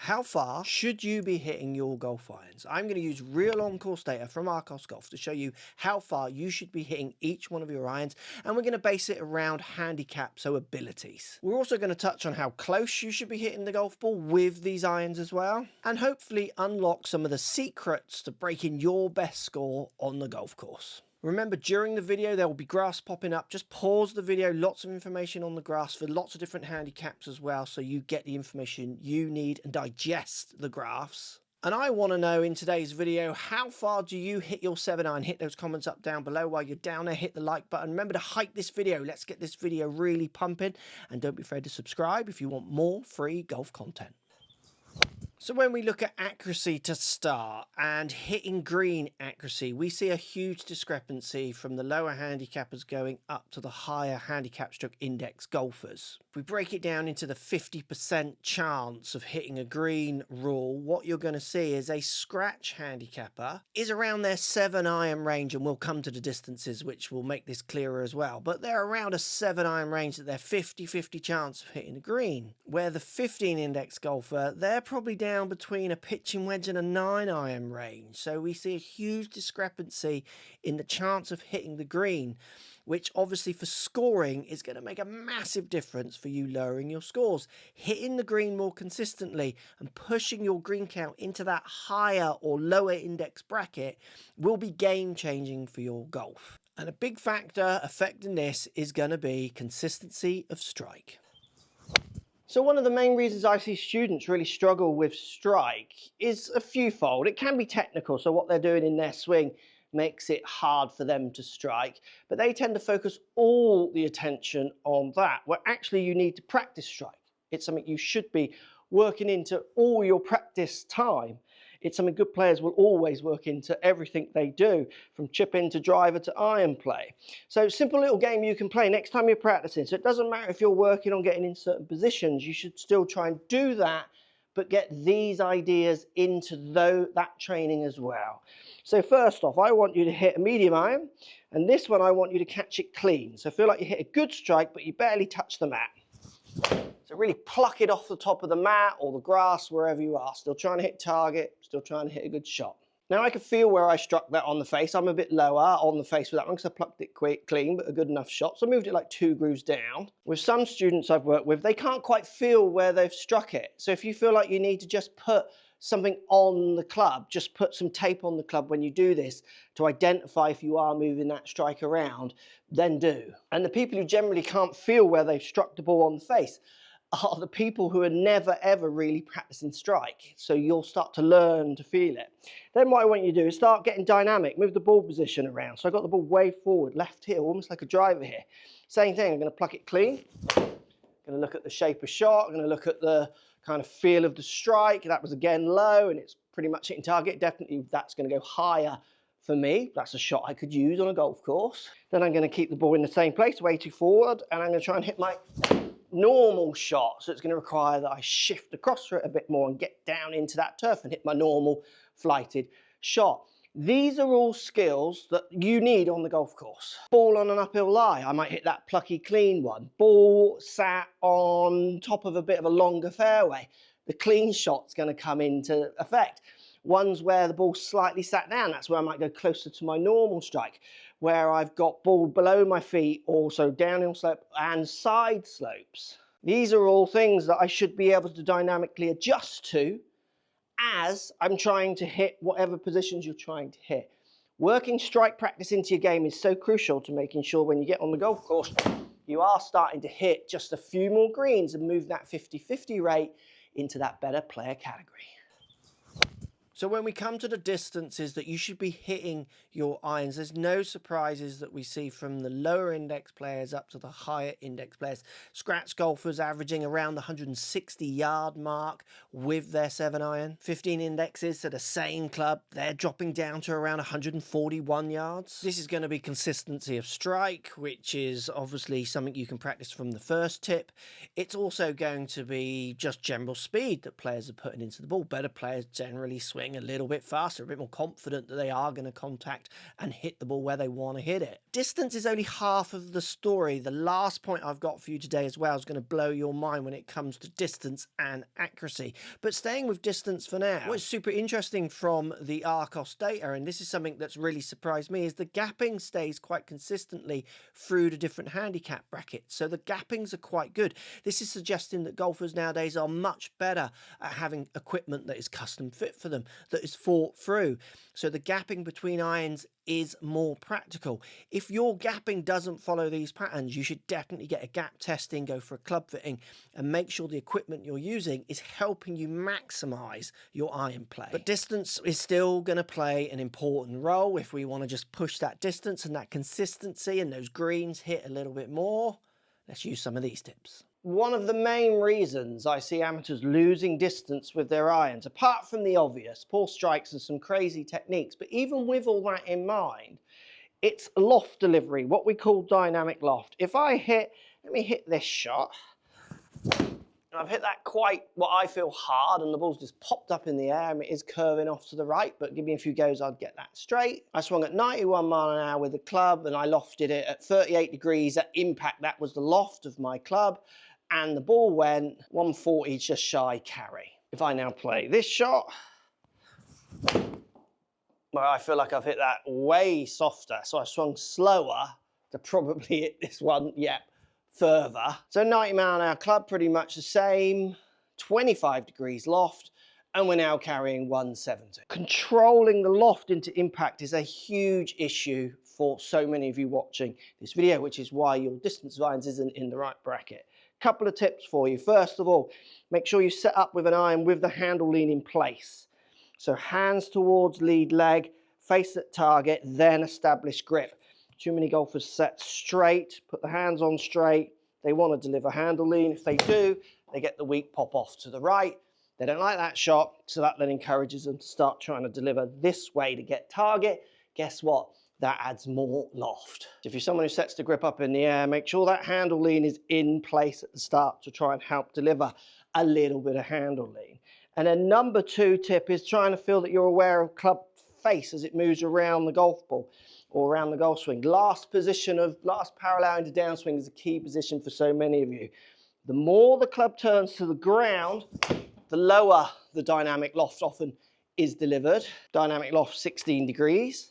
How far should you be hitting your golf irons? I'm going to use real on-course data from Mark Crossfield Golf to show you how far you should be hitting each one of your irons, and we're going to base it around handicap, so abilities. We're also going to touch on how close you should be hitting the golf ball with these irons as well, and hopefully unlock some of the secrets to breaking your best score on the golf course. Remember, during the video, there will be graphs popping up. Just pause the video. Lots of information on the graphs for lots of different handicaps as well, so you get the information you need and digest the graphs. And I want to know in today's video, how far do you hit your 7-iron? Hit those comments up down below. While you're down there, hit the like button. Remember to hype this video. Let's get this video really pumping. And don't be afraid to subscribe if you want more free golf content. So when we look at accuracy to start and hitting green accuracy, we see a huge discrepancy from the lower handicappers going up to the higher handicap stroke index golfers. If we break it down into the 50% chance of hitting a green rule, what you're going to see is a scratch handicapper is around their 7-iron range, and we'll come to the distances which will make this clearer as well, but they're around a 7-iron range that they're 50-50 chance of hitting a green, where the 15 index golfer, they're probably down between a pitching wedge and a 9-iron range. So we see a huge discrepancy in the chance of hitting the green, which obviously for scoring is going to make a massive difference for you lowering your scores. Hitting the green more consistently and pushing your green count into that higher or lower index bracket will be game changing for your golf. And a big factor affecting this is going to be consistency of strike. So one of the main reasons I see students really struggle with strike is a fewfold. It can be technical, so what they're doing in their swing makes it hard for them to strike, but they tend to focus all the attention on that, where actually you need to practice strike. It's something you should be working into all your practice time. It's something good players will always work into everything they do, from chip in to driver to iron play. So simple little game you can play next time you're practicing. So it doesn't matter if you're working on getting in certain positions, you should still try and do that, but get these ideas into that training as well. So first off, I want you to hit a medium iron, and this one I want you to catch it clean. So feel like you hit a good strike, but you barely touch the mat. So really pluck it off the top of the mat or the grass, wherever you are. Still trying to hit target, still trying to hit a good shot. Now I can feel where I struck that on the face. I'm a bit lower on the face with that one because I plucked it clean, but a good enough shot. So I moved it like 2 grooves down. With some students I've worked with, they can't quite feel where they've struck it. So if you feel like you need to just put something on the club, just put some tape on the club when you do this to identify if you are moving that strike around, then do. And the people who generally can't feel where they've struck the ball on the face are the people who are never ever really practicing strike. So you'll start to learn to feel it. Then what I want you to do is start getting dynamic, move the ball position around. So I got the ball way forward, left here, almost like a driver here. Same thing, I'm going to pluck it clean. I'm going to look at the shape of shot, I'm going to look at the kind of feel of the strike. That was again low and it's pretty much hitting target. Definitely that's going to go higher for me. That's a shot I could use on a golf course. Then I'm going to keep the ball in the same place, way too forward, and I'm going to try and hit my normal shot. So it's going to require that I shift across for it a bit more and get down into that turf and hit my normal flighted shot. These are all skills that you need on the golf course. Ball on an uphill lie, I might hit that plucky clean one. Ball sat on top of a bit of a longer fairway, the clean shot's going to come into effect. Ones where the ball slightly sat down, that's where I might go closer to my normal strike. Where I've got ball below my feet, also downhill slope and side slopes. These are all things that I should be able to dynamically adjust to as I'm trying to hit whatever positions you're trying to hit. Working strike practice into your game is so crucial to making sure when you get on the golf course, you are starting to hit just a few more greens and move that 50-50 rate into that better player category. So when we come to the distances that you should be hitting your irons, there's no surprises that we see from the lower index players up to the higher index players. Scratch golfers averaging around the 160-yard mark with their 7-iron. 15 indexes at the same club, they're dropping down to around 141 yards. This is going to be consistency of strike, which is obviously something you can practice from the first tip. It's also going to be just general speed that players are putting into the ball. Better players generally swing swing a little bit faster, a bit more confident that they are going to contact and hit the ball where they want to hit it. Distance is only half of the story. The last point I've got for you today as well is going to blow your mind when it comes to distance and accuracy. But staying with distance for now, what's super interesting from the Arcos data, and this is something that's really surprised me, is the gapping stays quite consistently through the different handicap brackets. So the gappings are quite good. This is suggesting that golfers nowadays are much better at having equipment that is custom fit for them, that is thought through. So the gapping between irons is more practical. If your gapping doesn't follow these patterns, you should definitely get a gap testing, go for a club fitting, and make sure the equipment you're using is helping you maximize your iron play. But distance is still going to play an important role if we want to just push that distance and that consistency and those greens hit a little bit more. Let's use some of these tips. One of the main reasons I see amateurs losing distance with their irons, apart from the obvious, poor strikes and some crazy techniques, but even with all that in mind, it's loft delivery, what we call dynamic loft. If I hit, let me hit this shot, and I've hit that quite what I feel hard, and the ball's just popped up in the air, and it is curving off to the right, but give me a few goes, I'd get that straight. I swung at 91 mile an hour with the club, and I lofted it at 38 degrees at impact. That was the loft of my club. And the ball went 140 just shy carry. If I now play this shot, well, I feel like I've hit that way softer. So I swung slower to probably hit this one, further. So 90 mile an hour club, pretty much the same, 25 degrees loft, and we're now carrying 170. Controlling the loft into impact is a huge issue for so many of you watching this video, which is why your distance irons isn't in the right bracket. Couple of tips for you. First of all, make sure you set up with an iron with the handle lean in place. So hands towards lead leg, face at target, then establish grip. Too many golfers set straight, put the hands on straight. They want to deliver handle lean. If they do, they get the weak pop off to the right. They don't like that shot, so that then encourages them to start trying to deliver this way to get target. Guess what? That adds more loft. If you're someone who sets the grip up in the air, make sure that handle lean is in place at the start to try and help deliver a little bit of handle lean. And then number 2 tip is trying to feel that you're aware of club face as it moves around the golf ball or around the golf swing. Last parallel into downswing is a key position for so many of you. The more the club turns to the ground, the lower the dynamic loft often is delivered. Dynamic loft 16 degrees.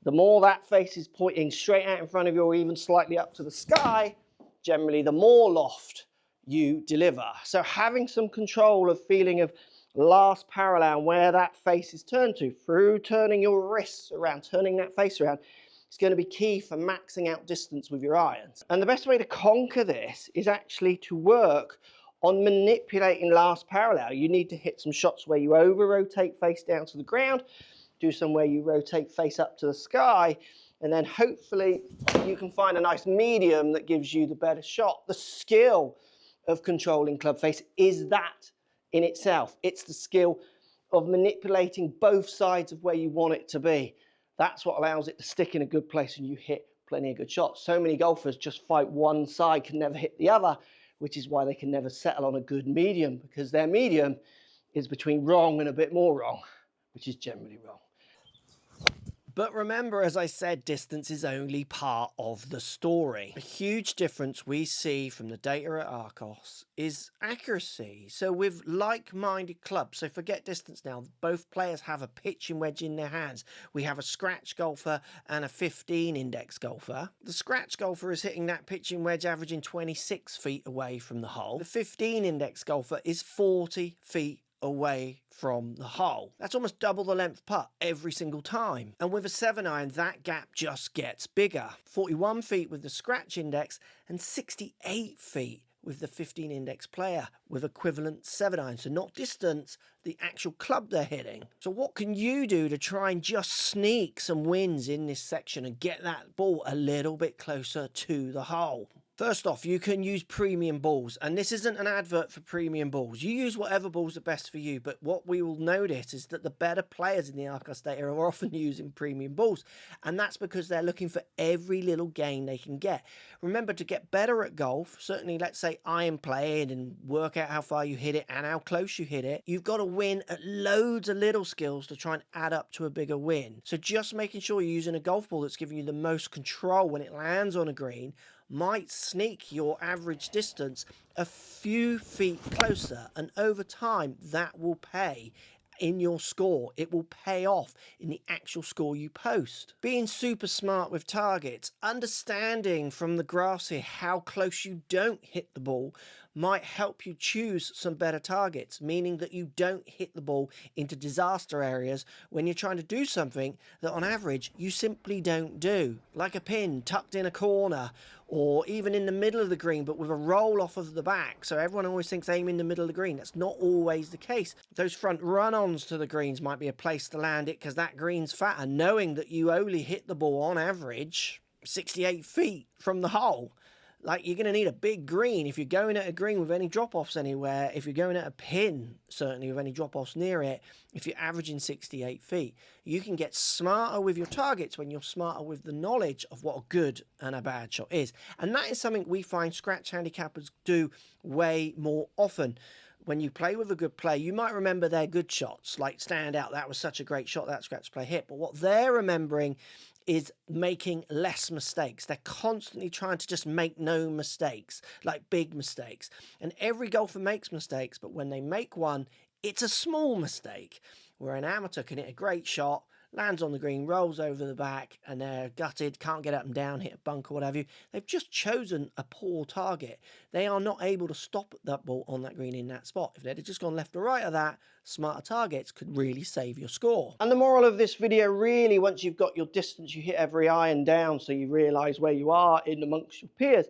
The more that face is pointing straight out in front of you or even slightly up to the sky, generally the more loft you deliver. So having some control of feeling of last parallel where that face is turned to through turning your wrists around, turning that face around, is going to be key for maxing out distance with your irons. And the best way to conquer this is actually to work on manipulating last parallel. You need to hit some shots where you over rotate face down to the ground, do some where you rotate face up to the sky, and then hopefully you can find a nice medium that gives you the better shot. The skill of controlling club face is that in itself. It's the skill of manipulating both sides of where you want it to be. That's what allows it to stick in a good place and you hit plenty of good shots. So many golfers just fight one side, can never hit the other, which is why they can never settle on a good medium, because their medium is between wrong and a bit more wrong, which is generally wrong. But remember, as I said, distance is only part of the story. A huge difference we see from the data at Arcos is accuracy. So with like-minded clubs, so forget distance now, both players have a pitching wedge in their hands. We have a scratch golfer and a 15 index golfer. The scratch golfer is hitting that pitching wedge averaging 26 feet away from the hole. The 15 index golfer is 40 feet away from the hole. That's almost double the length putt every single time. And with a 7-iron, that gap just gets bigger. 41 feet with the scratch index and 68 feet with the 15 index player with equivalent 7-iron. So not distance, the actual club they're hitting. So what can you do to try and just sneak some wins in this section and get that ball a little bit closer to the hole? First off, you can use premium balls, and this isn't an advert for premium balls. You use whatever balls are best for you, but what we will notice is that the better players in the Arcos data are often using premium balls, and that's because they're looking for every little gain they can get. Remember, to get better at golf, certainly let's say iron playing and work out how far you hit it and how close you hit it, you've got to win at loads of little skills to try and add up to a bigger win. So just making sure you're using a golf ball that's giving you the most control when it lands on a green might sneak your average distance a few feet closer, and over time that will pay in your score. It will pay off in the actual score you post. Being super smart with targets, understanding from the graphs here how close you don't hit the ball might help you choose some better targets, meaning that you don't hit the ball into disaster areas when you're trying to do something that on average you simply don't do, like a pin tucked in a corner, or even in the middle of the green but with a roll off of the back. So everyone always thinks aim in the middle of the green. That's not always the case. Those front run-ons to the greens might be a place to land it because that green's fatter, knowing that you only hit the ball on average 68 feet from the hole. Like, you're going to need a big green if you're going at a green with any drop-offs anywhere, if you're going at a pin, certainly with any drop-offs near it, if you're averaging 68 feet. You can get smarter with your targets when you're smarter with the knowledge of what a good and a bad shot is. And that is something we find scratch handicappers do way more often. When you play with a good player, you might remember their good shots, like stand out, that was such a great shot that scratch play hit. But what they're remembering is making less mistakes. They're constantly trying to just make no mistakes, like big mistakes. And every golfer makes mistakes, but when they make one, it's a small mistake. Where an amateur can hit a great shot, lands on the green, rolls over the back, and they're gutted, can't get up and down, hit a bunker, what have you. They've just chosen a poor target. They are not able to stop that ball on that green in that spot. If they'd have just gone left or right of that, smarter targets could really save your score. And the moral of this video, really, once you've got your distance, you hit every iron down so you realise where you are in amongst your peers,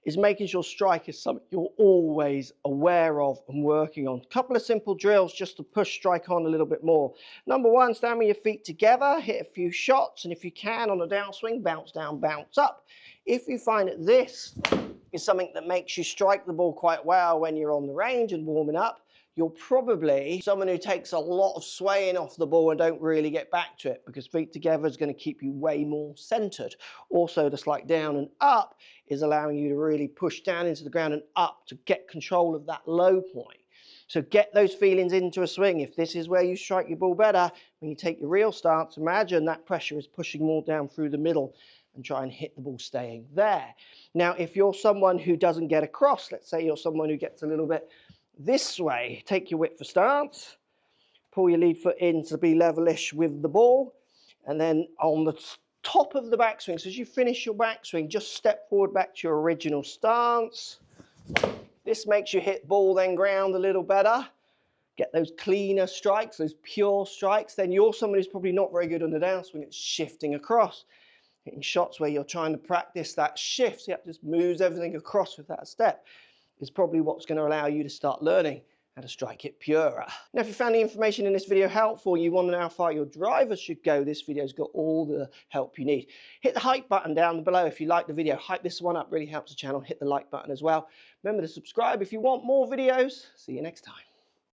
is making sure strike is something you're always aware of and working on. A couple of simple drills just to push strike on a little bit more. Number one, stand with your feet together, hit a few shots, and if you can on a downswing, bounce down, bounce up. If you find that this is something that makes you strike the ball quite well when you're on the range and warming up, you're probably someone who takes a lot of swaying off the ball and don't really get back to it, because feet together is going to keep you way more centered. Also, the slight down and up is allowing you to really push down into the ground and up to get control of that low point. So get those feelings into a swing. If this is where you strike your ball better, when you take your real stance, imagine that pressure is pushing more down through the middle and try and hit the ball staying there. Now, if you're someone who doesn't get across, let's say you're someone who gets a little bit this way, take your width for stance, pull your lead foot in to be levelish with the ball, and then on the top of the backswing, so as you finish your backswing, just step forward back to your original stance. This makes you hit ball then ground a little better, get those cleaner strikes, those pure strikes. Then you're someone who's probably not very good on the downswing, it's shifting across, hitting shots where you're trying to practice that shift, so you have to just move everything across with that step, is probably what's going to allow you to start learning how to strike it purer. Now, if you found the information in this video helpful, you want to know how far your drivers should go, this video's got all the help you need. Hit the hype button down below if you like the video. Hype this one up, really helps the channel. Hit the like button as well. Remember to subscribe if you want more videos. See you next time.